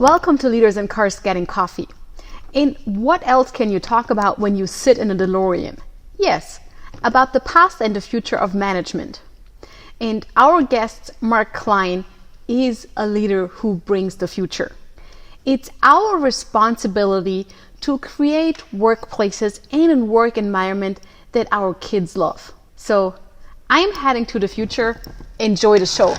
Welcome to Leaders in Cars Getting Coffee. And what else can you talk about when you sit in a DeLorean? Yes, about the past and the future of management. And our guest, Mark Klein, is a leader who brings the future. It's our responsibility to create workplaces and a work environment that our kids love. So I'm heading to the future. Enjoy the show.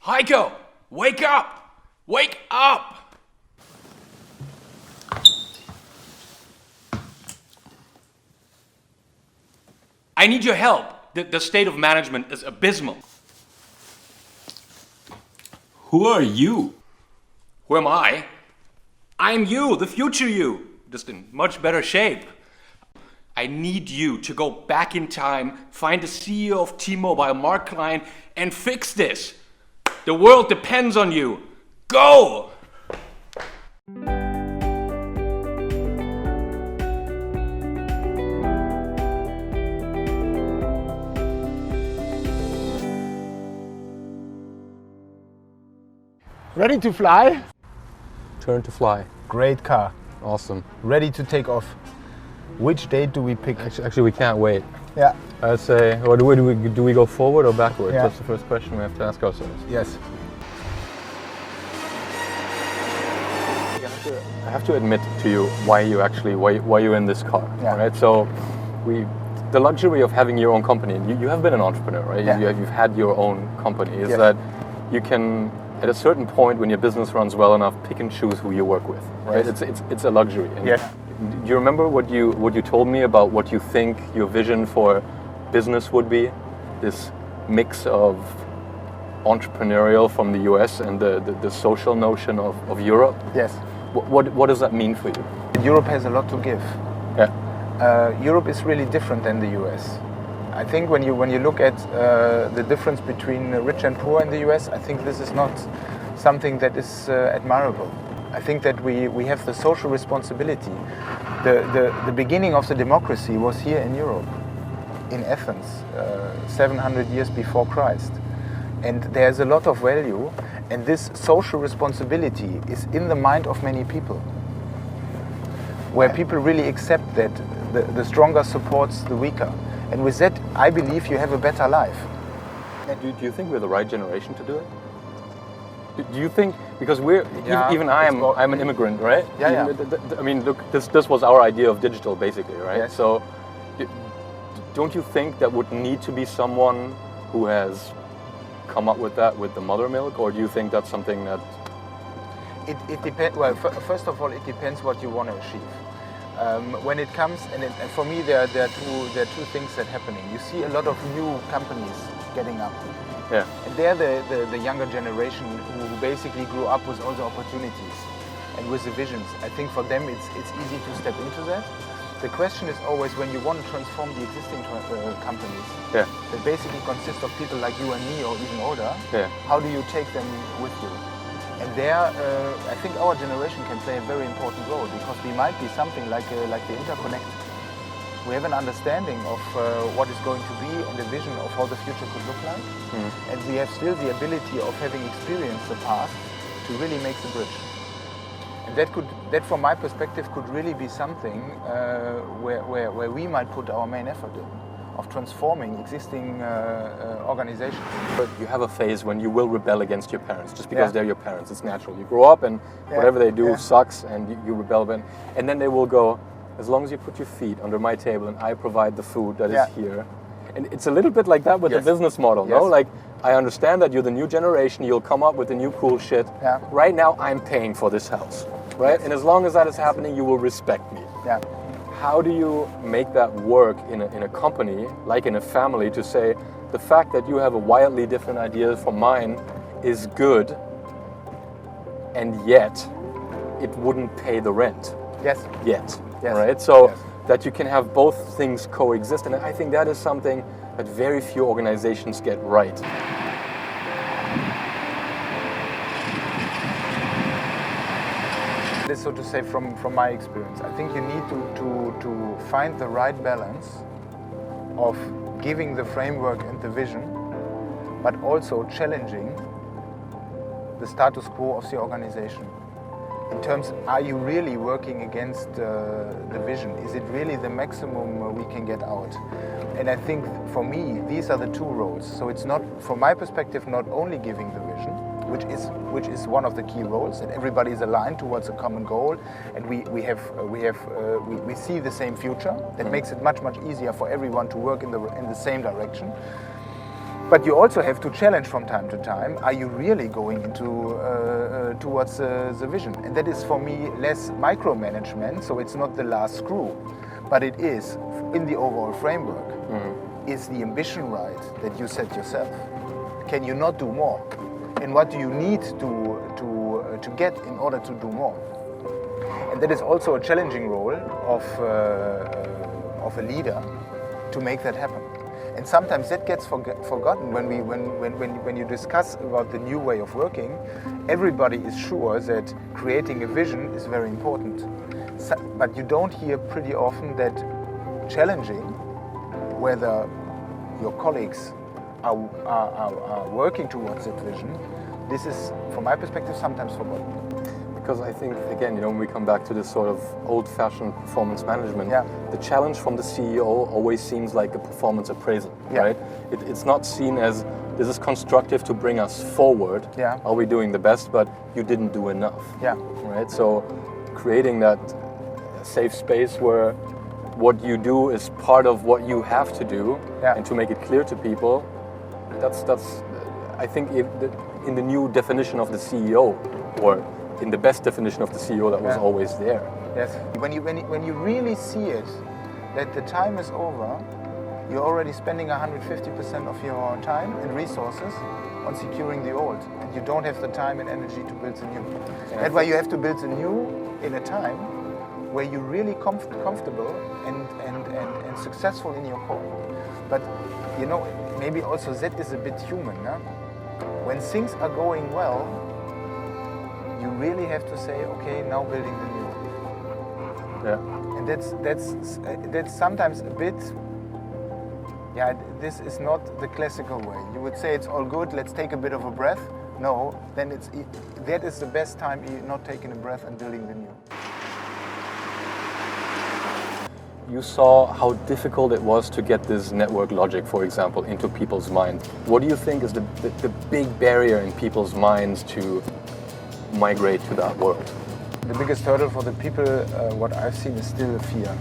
Heiko, wake up! Wake up! I need your help. The state of management is abysmal. Who are you? Who am I? I'm you, the future you, just in much better shape. I need you to go back in time, find the CEO of T-Mobile, Mark Klein, and fix this. The world depends on you. Go! Ready to fly? Turn to fly. Great car. Awesome. Ready to take off. Which date do we pick? Actually, we can't wait. Yeah. I'd say, or do we go forward or backwards? Yeah. That's the first question we have to ask ourselves. Yes. I have to admit to you why you're in this car. Yeah. Right. So, the luxury of having your own company. You have been an entrepreneur, right? Yeah. You've had your own company. Is Yes. that you can, at a certain point when your business runs well enough, pick and choose who you work with. Right. Yes. It's a luxury. And Yes. do you remember what you told me about what you think your vision for business would be? This mix of entrepreneurial from the US and the social notion of Europe? Yes. What does that mean for you? Europe has a lot to give. Yeah. Europe is really different than the US. I think when you look at the difference between rich and poor in the US, I think this is not something that is admirable. I think that we have the social responsibility. The beginning of the democracy was here in Europe, in Athens, 700 years before Christ. And there's a lot of value, and this social responsibility is in the mind of many people, where people really accept that the stronger supports the weaker. And with that, I believe you have a better life. Do you think we're the right generation to do it? Do you think, because even I'm an immigrant, right? Yeah. I mean, look, this was our idea of digital, basically, right? Yes. So, don't you think that would need to be someone who has come up with that with the mother milk, or do you think that's something that? It depends. Well, first of all, it depends what you want to achieve. When it comes, and for me, there are two things that are happening. You see a lot of new companies getting up. Yeah. And they're the younger generation who basically grew up with all the opportunities and with the visions. I think for them it's easy to step into that. The question is always when you want to transform the existing companies Yeah. that basically consist of people like you and me or even older, Yeah. how do you take them with you? And there, I think our generation can play a very important role because we might be something like the interconnect. We have an understanding of what is going to be and a vision of how the future could look like. And we have still the ability of having experienced the past to really make the bridge. And that from my perspective could really be something where we might put our main effort in, of transforming existing organizations. But you have a phase when you will rebel against your parents, just because Yeah. they're your parents. It's natural. You grow up and whatever they do Yeah. sucks, and you rebel. And then they will go, as long as you put your feet under my table and I provide the food that Yeah. is here. And it's a little bit like that with Yes. the business model, Yes. no? Like, I understand that you're the new generation, you'll come up with the new cool shit. Yeah. Right now, I'm paying for this house, right? Yes. And as long as that is happening, you will respect me. Yeah. How do you make that work in a company, like in a family, to say the fact that you have a wildly different idea from mine is good, and yet it wouldn't pay the rent Yes. yet, Yes. right? So Yes. that you can have both things coexist, and I think that is something that very few organizations get right. so to say, from my experience, I think you need to find the right balance of giving the framework and the vision, but also challenging the status quo of the organization. In terms, are you really working against the vision? Is it really the maximum we can get out? And I think for me, these are the two roles. So it's not, from my perspective, not only giving the vision, which is one of the key roles, that everybody is aligned towards a common goal, and we see the same future. That makes it much easier for everyone to work in the same direction. But you also have to challenge from time to time. Are you really going into towards the vision? And that is for me less micromanagement. So it's not the last screw, but it is in the overall framework. Is the ambition right that you set yourself? Can you not do more? And what do you need to get in order to do more? And that is also a challenging role of a leader to make that happen. And sometimes that gets forgotten when you discuss about the new way of working. Everybody is sure that creating a vision is very important, but you don't hear pretty often that challenging whether your colleagues are working towards that vision. This is, from my perspective, sometimes forgotten. Because I think, again, when we come back to this sort of old-fashioned performance management, the challenge from the CEO always seems like a performance appraisal, right? It's not seen as, this is constructive to bring us forward. Are we doing the best? But you didn't do enough, right? So creating that safe space where what you do is part of what you have to do, and to make it clear to people, that's I think in the new definition of the CEO, or in the best definition of the CEO that was always there. Yes. When you really see it, that the time is over, you're already spending 150% of your time and resources on securing the old, and you don't have the time and energy to build the new. That's why you have to build the new in a time where you're really comfortable and successful in your core. But maybe also that is a bit human. When things are going well, you really have to say, okay, now building the new. And that's sometimes a bit, this is not the classical way. You would say it's all good, let's take a bit of a breath. No, then that is the best time you're not taking a breath and building the new. You saw how difficult it was to get this network logic, for example, into people's minds. What do you think is the big barrier in people's minds to migrate to that world? The biggest hurdle for the people, what I've seen, is still the fear.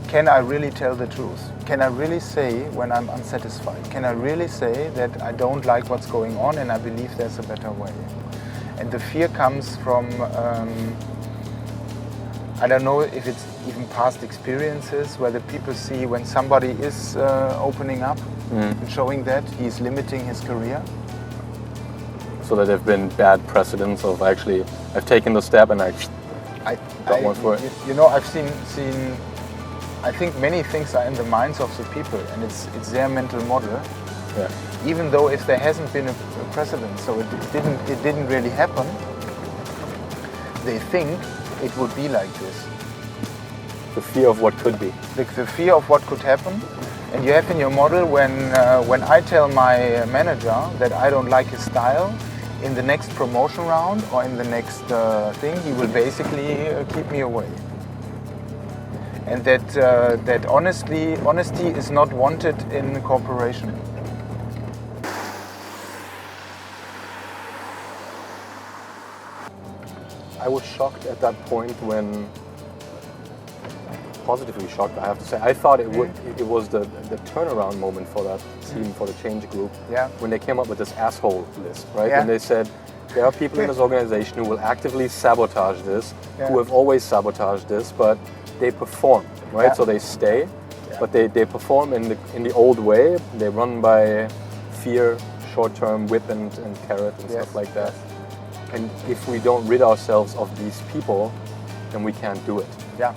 Can I really tell the truth? Can I really say when I'm unsatisfied? Can I really say that I don't like what's going on and I believe there's a better way? And the fear comes from I don't know if it's even past experiences where the people see when somebody is opening up and showing that he's limiting his career. So that there have been bad precedents of actually, I've taken the step and I got one for it. I've seen. I think many things are in the minds of the people, and it's their mental model. Even though if there hasn't been a precedent, so it didn't really happen, they think it would be like this. The fear of what could be. The fear of what could happen. And you have in your model when I tell my manager that I don't like his style, in the next promotion round or in the next thing, he will basically keep me away. And that honesty is not wanted in cooperation. I was shocked at that point when, positively shocked, I have to say. I thought it was the turnaround moment for that team, for the change group, when they came up with this asshole list, right? When they said, there are people in this organization who will actively sabotage this, who have always sabotaged this, but they perform, right? So they stay, but they perform in the old way. They run by fear, short-term whip and carrot and stuff like that. And if we don't rid ourselves of these people, then we can't do it,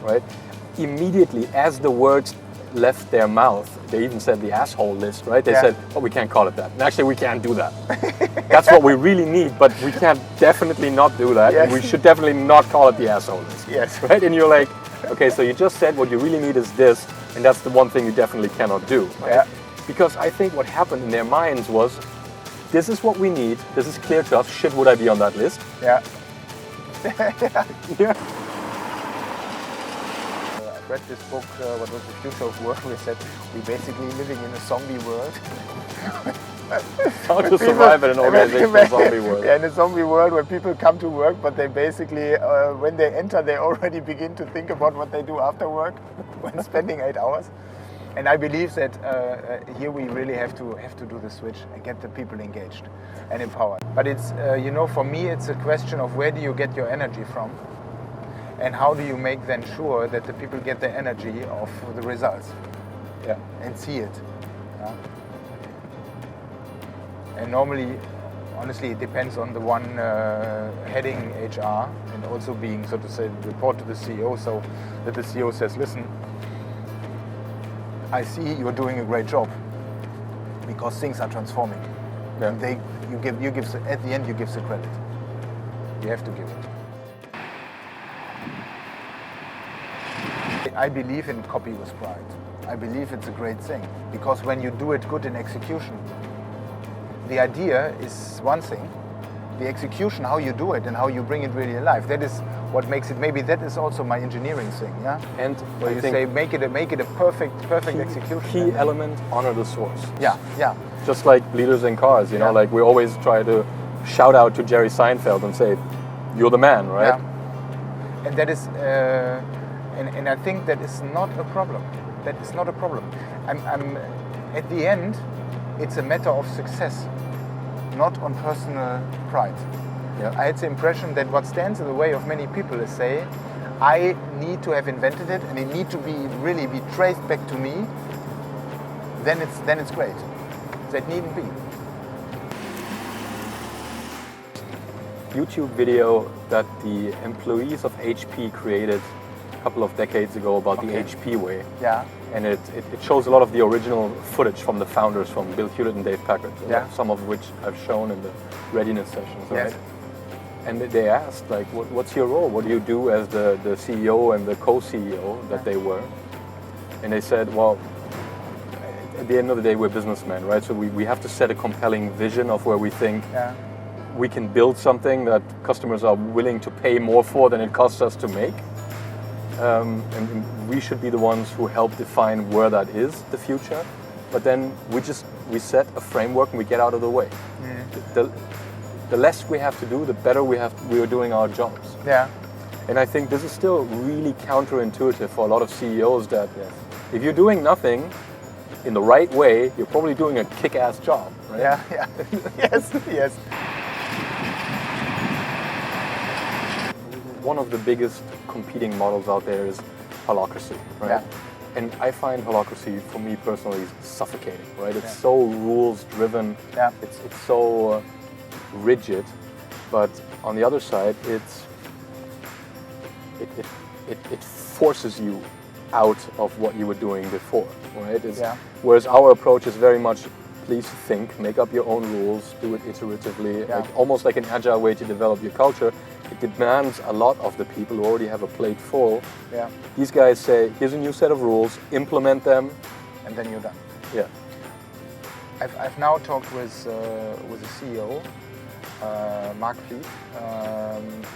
right? Immediately, as the words left their mouth, they even said the asshole list, right? They said, oh, we can't call it that. And actually, we can't do that. That's what we really need, but we can't definitely not do that. Yes. And we should definitely not call it the asshole list. Yes. Right? And you're like, okay, so you just said what you really need is this, and that's the one thing you definitely cannot do. Right? Yeah. Because I think what happened in their minds was, this is what we need, this is clear to us, shit, would I be on that list? Yeah. Yeah. I read this book, what was the future of work? We said we're basically living in a zombie world. How to survive in an organizational zombie world. Yeah, in a zombie world where people come to work, but they basically, when they enter, they already begin to think about what they do after work when spending 8 hours. And I believe that here we really have to do the switch and get the people engaged and empowered. But it's, for me, it's a question of where do you get your energy from? And how do you make then sure that the people get the energy of the results? Yeah. And see it. Yeah. And normally, honestly, it depends on the one heading HR and also being, so to say, report to the CEO, so that the CEO says, listen, I see you're doing a great job because things are transforming. Yeah. And you give at the end you give the credit. You have to give it. I believe in copy with pride. I believe it's a great thing because when you do it good in execution, the idea is one thing. The execution, how you do it and how you bring it really alive, that is what makes it. Maybe that is also my engineering thing, yeah. And where you say make it a perfect execution. Key element: honor the source. Yeah, yeah. Just like leaders in cars, you know, like we always try to shout out to Jerry Seinfeld and say, "You're the man," right? Yeah. And that is, and I think that is not a problem. That is not a problem. I'm at the end, it's a matter of success, not on personal pride. Yeah. I had the impression that what stands in the way of many people is say, I need to have invented it and it need to be really be traced back to me. Then it's great. That needn't be. YouTube video that the employees of HP created a couple of decades ago about the HP way. Yeah. And it shows a lot of the original footage from the founders, from Bill Hewlett and Dave Packard, some of which I've shown in the readiness sessions. Right? Yes. And they asked, like, what's your role? What do you do as the CEO and the co-CEO that they were? And they said, well, at the end of the day, we're businessmen, right? So we have to set a compelling vision of where we think we can build something that customers are willing to pay more for than it costs us to make. And we should be the ones who help define where that is, the future. But then we set a framework and we get out of the way. The less we have to do, the better we are doing our jobs. Yeah. And I think this is still really counterintuitive for a lot of CEOs that if you're doing nothing in the right way, you're probably doing a kick-ass job, right? Yeah. Yes. One of the biggest competing models out there is holacracy, right? Yeah. And I find holacracy, for me personally, suffocating, right? It's so rules-driven, it's so rigid, but on the other side, it forces you out of what you were doing before, right? Whereas our approach is very much, please think, make up your own rules, do it iteratively, like, almost like an agile way to develop your culture. It demands a lot of the people who already have a plate full. Yeah. These guys say, here's a new set of rules, implement them, and then you're done. Yeah. I've now talked with a CEO, Mark Klein,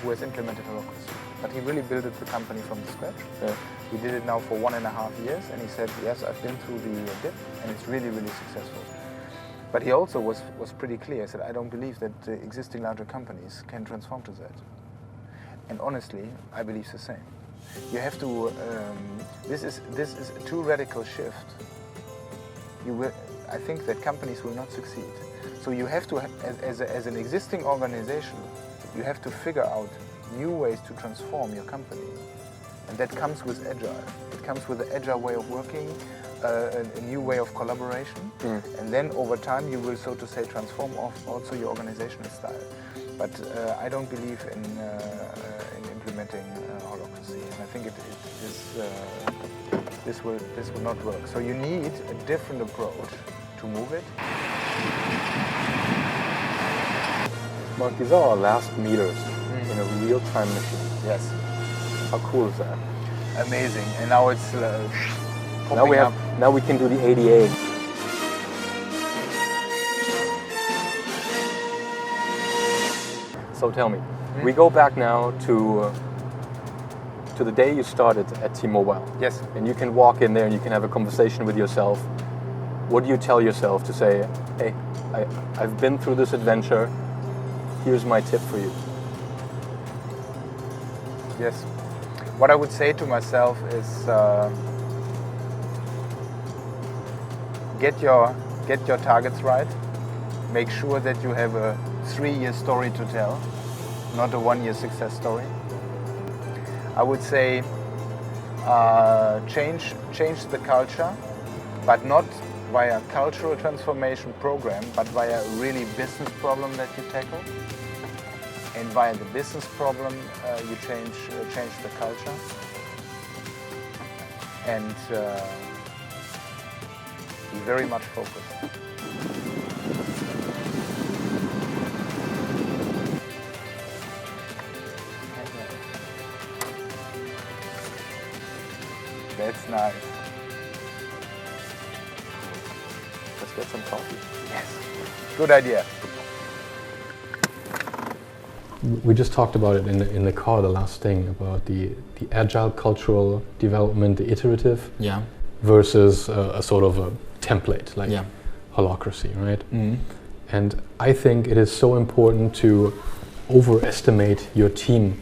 who has implemented holacracy. But he really built the company from scratch. Yeah. He did it now for 1.5 years, and he said, yes, I've been through the dip, and it's really, really successful. But he also was pretty clear. He said, I don't believe that the existing larger companies can transform to that. And honestly, I believe the same. You have to, this is a too radical shift. I think that companies will not succeed. So you have to, as an existing organization, you have to figure out new ways to transform your company. And that comes with agile. It comes with an agile way of working, a new way of collaboration. And then over time you will, so to say, transform also your organizational style. But I don't believe in implementing holacracy. And I think it is this will not work. So you need a different approach to move it. Mark, these are our last meters in a real-time machine. Yes. How cool is that? Amazing. And now it's Now we can do the ADA. So tell me, we go back now to the day you started at T-Mobile. Yes. And you can walk in there and you can have a conversation with yourself. What do you tell yourself to say, hey, I've been through this adventure, here's my tip for you? Yes. What I would say to myself is get your targets right. Make sure that you have a 3-year story to tell, not a 1-year success story. I would say change the culture, but not via cultural transformation program, but via a really business problem that you tackle. And via the business problem, you change the culture. And be very much focused. That's nice. Let's get some coffee. Yes. Good idea. We just talked about it in the car, the last thing, about the agile cultural development, the iterative, versus a sort of a template, like holacracy, right? Mm-hmm. And I think it is so important to overestimate your team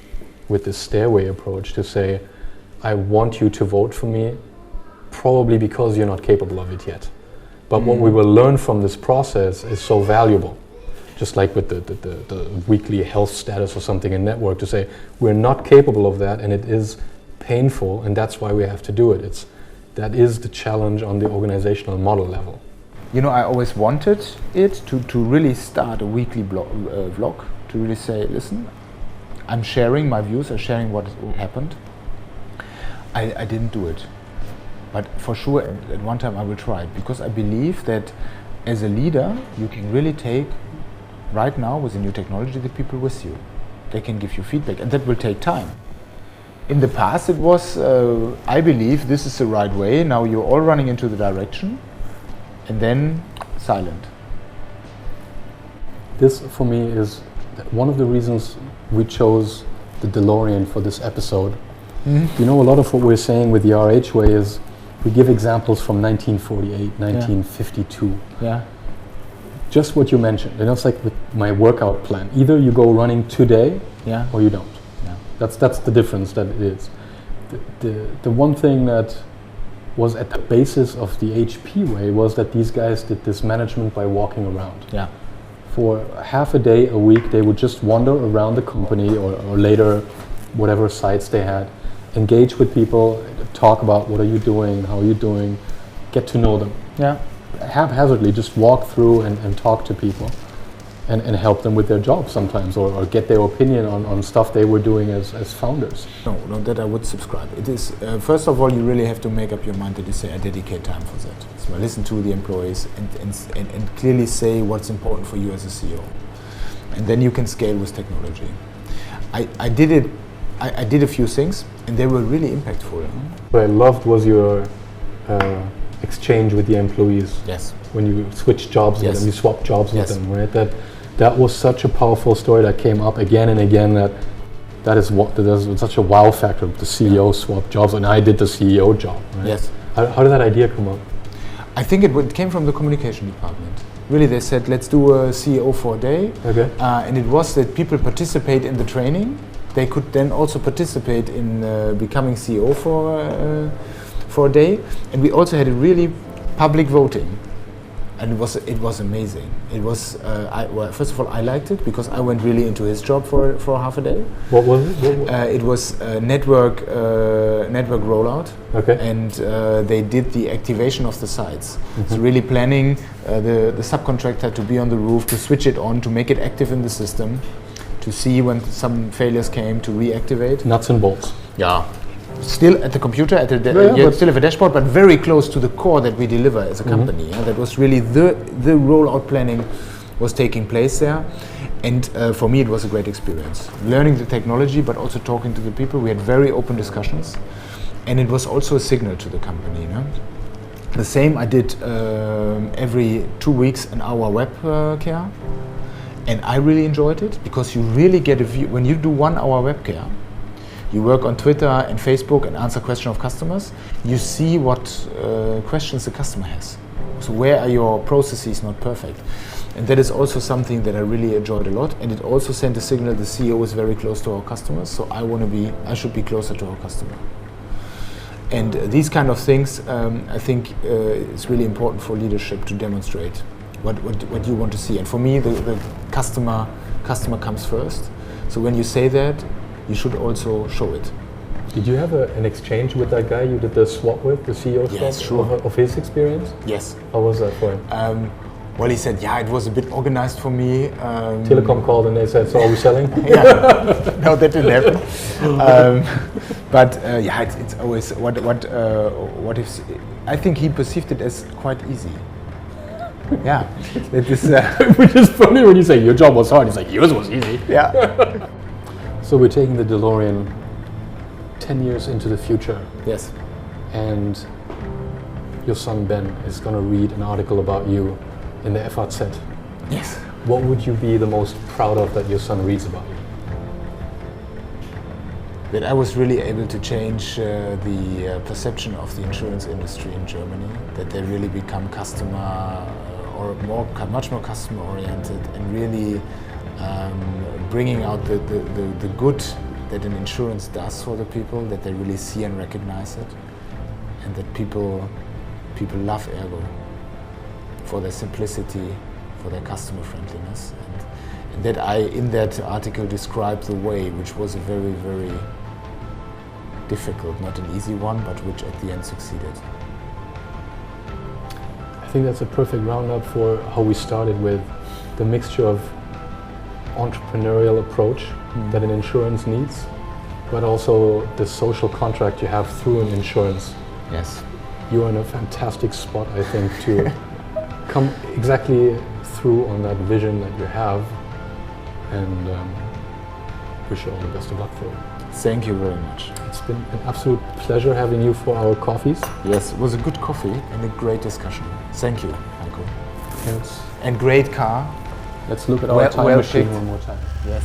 with this stairway approach, to say, I want you to vote for me, probably because you're not capable of it yet. But what we will learn from this process is so valuable. Just like with the weekly health status or something in network, to say, we're not capable of that and it is painful and that's why we have to do it. That is the challenge on the organizational model level. You know, I always wanted it to really start a weekly vlog, to really say, listen, I'm sharing my views, I'm sharing what happened. I didn't do it, but for sure at one time I will try it, because I believe that as a leader you can really take, right now with the new technology, the people with you. They can give you feedback, and that will take time. In the past it was, I believe this is the right way, now you're all running into the direction, and then silent. This for me is one of the reasons we chose the DeLorean for this episode. You know, a lot of what we're saying with the RH way is we give examples from 1948, 1952. Yeah. Just what you mentioned. You know, it's like with my workout plan. Either you go running today or you don't. Yeah. That's the difference that it is. The one thing that was at the basis of the HP way was that these guys did this management by walking around. Yeah. For half a day a week, they would just wander around the company or later whatever sites they had, engage with people, talk about what are you doing, how are you doing, get to know them. Yeah. Haphazardly just walk through and talk to people and help them with their jobs sometimes, or get their opinion on stuff they were doing as founders. No, that I would subscribe. It is, first of all, you really have to make up your mind that you say, I dedicate time for that. So I listen to the employees and clearly say what's important for you as a CEO. And then you can scale with technology. I did it. I did a few things, and they were really impactful. What I loved was your exchange with the employees. Yes. When you switch jobs with them, you swap jobs with them, right? That was such a powerful story that came up again and again. That is such a wow factor. The CEO swapped jobs, and I did the CEO job. Right? Yes. How did that idea come up? I think it came from the communication department. Really, they said, let's do a CEO for a day. Okay. And it was that people participate in the training. They could then also participate in becoming CEO for a day. And we also had a really public voting. And it was amazing. It was, first of all, I liked it because I went really into his job for half a day. What was it? It was network rollout. Okay. And they did the activation of the sites. So really planning the subcontractor to be on the roof, to switch it on, to make it active in the system, to see when some failures came, to reactivate. Nuts and bolts. Yeah. still at the computer, still have a dashboard, but very close to the core that we deliver as a company. Yeah? That was really the rollout planning was taking place there. And for me, it was a great experience. Learning the technology, but also talking to the people. We had very open discussions. And it was also a signal to the company. You know? The same I did every 2 weeks an hour web care. And I really enjoyed it because you really get a view. When you do 1 hour web care, you work on Twitter and Facebook and answer questions of customers, you see what questions the customer has. So where are your processes not perfect? And that is also something that I really enjoyed a lot. And it also sent a signal the CEO is very close to our customers, so I should be closer to our customer. And these kind of things, I think it's really important for leadership to demonstrate what you want to see. And for me, the customer comes first. So when you say that, you should also show it. Did you have an exchange with that guy you did the swap with, the CEO swap? Yes, sure. Of his experience? Yes. How was that for him? Well, he said, it was a bit organized for me. Telecom called and they said, so are we selling? Yeah. No, that didn't happen. But it's always what if? I think he perceived it as quite easy. Yeah, it is. Which is funny when you say your job was hard. It's like yours was easy. Yeah. So we're taking the DeLorean 10 years into the future. Yes. And your son Ben is going to read an article about you in the FAZ. Yes. What would you be the most proud of that your son reads about you? That I was really able to change the perception of the insurance industry in Germany. That they really become much more customer oriented and really bringing out the good that an insurance does for the people. That they really see and recognize it, and that people love Ergo for their simplicity, for their customer friendliness, and that I, in that article, described the way, which was a very, very difficult, not an easy one, but which at the end succeeded. I think that's a perfect roundup for how we started with the mixture of entrepreneurial approach that an insurance needs, but also the social contract you have through an insurance. Yes. You are in a fantastic spot, I think, to come exactly through on that vision that you have, and wish you all the best of luck for it. Thank you very much. It's been an absolute pleasure having you for our coffees. Yes, it was a good coffee and a great discussion. Thank you, Heiko. Yes. And great car. Let's look at our time machine picked. one more time. Yes.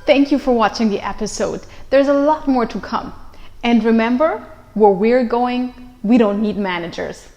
Thank you for watching the episode. There's a lot more to come. And remember, where we're going, we don't need managers.